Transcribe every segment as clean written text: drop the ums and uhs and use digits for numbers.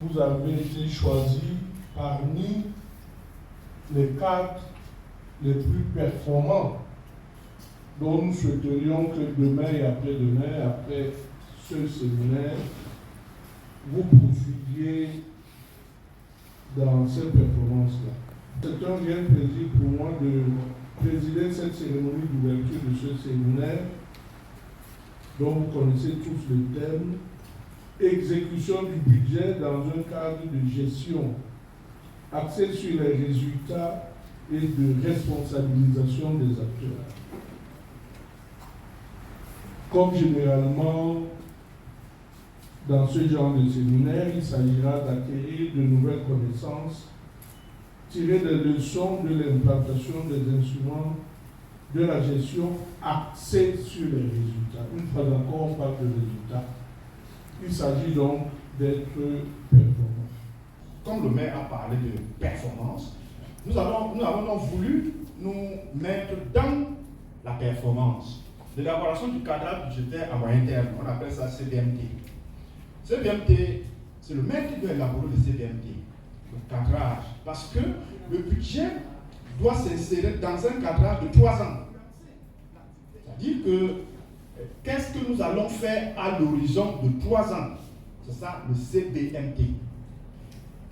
Vous avez été choisi parmi les cadres les plus performants dont nous souhaiterions que demain et après-demain, après ce séminaire, vous poursuiviez dans cette performance-là. C'est un réel plaisir pour moi de présider cette cérémonie d'ouverture de ce séminaire dont vous connaissez tous le thème, exécution du budget dans un cadre de gestion axé sur les résultats et de responsabilisation des acteurs. Comme généralement dans ce genre de séminaire, il s'agira d'acquérir de nouvelles connaissances, tirer des leçons de l'implantation des instruments de la gestion axée sur les résultats. Une fois encore, on parle de résultats. Il s'agit donc d'être performant. Comme le maire a parlé de performance, nous avons donc voulu nous mettre dans la performance. L'élaboration du cadre budgétaire à moyen terme, on appelle ça CBMT. CBMT, c'est le maire qui doit élaborer le CBMT, le cadrage, parce que le budget doit s'insérer dans un cadrage de 3 ans. C'est-à-dire que qu'est-ce que nous allons faire à l'horizon de 3 ans? C'est ça le CBMT.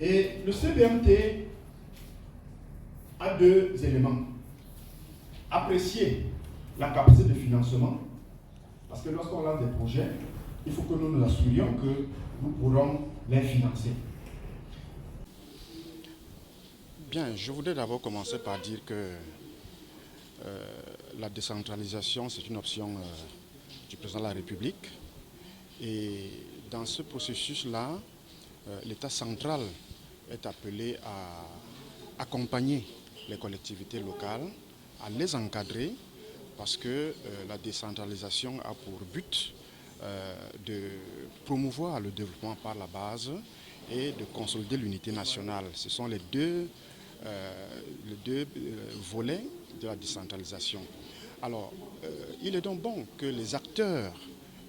Et le CBMT a 2 éléments. Apprécier la capacité de financement, parce que lorsqu'on lance des projets, il faut que nous nous assurions que nous pourrons les financer. Bien, je voudrais d'abord commencer par dire que la décentralisation, c'est une option du président de la République. Et dans ce processus-là, l'État central est appelé à accompagner les collectivités locales, à les encadrer, parce que la décentralisation a pour but de promouvoir le développement par la base et de consolider l'unité nationale. Ce sont les deux volets de la décentralisation. Alors, il est donc bon que les acteurs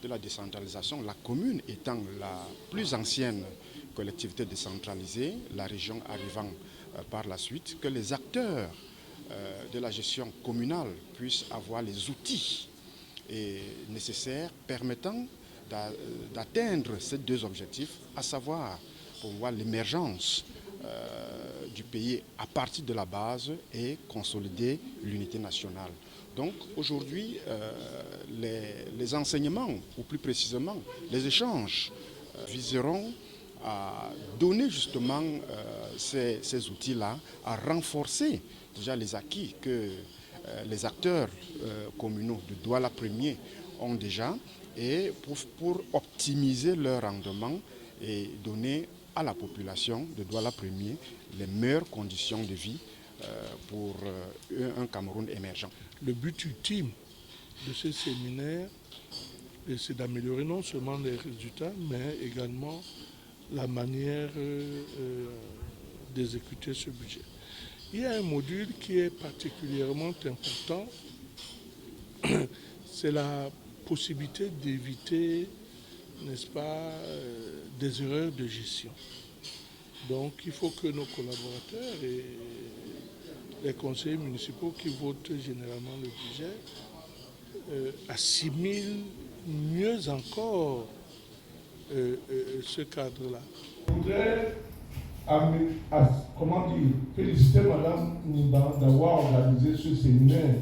de la décentralisation, la commune étant la plus ancienne collectivité décentralisée, la région arrivant par la suite, que les acteurs de la gestion communale puissent avoir les outils nécessaires permettant d'atteindre ces 2 objectifs, à savoir promouvoir l'émergence du pays à partir de la base et consolider l'unité nationale. Donc aujourd'hui, les enseignements, ou plus précisément les échanges, viseront à donner justement ces outils-là, à renforcer déjà les acquis que les acteurs communaux de Douala Premier ont déjà, et pour optimiser leur rendement et donner à la population de Douala Premier les meilleures conditions de vie pour un Cameroun émergent. Le but ultime de ce séminaire, c'est d'améliorer non seulement les résultats, mais également la manière d'exécuter ce budget. Il y a un module qui est particulièrement important, c'est la possibilité d'éviter, n'est-ce pas, des erreurs de gestion. Donc il faut que nos collaborateurs et les conseillers municipaux qui votent généralement le budget assimilent mieux encore ce cadre-là. Je voudrais féliciter Madame Niba d'avoir organisé ce séminaire.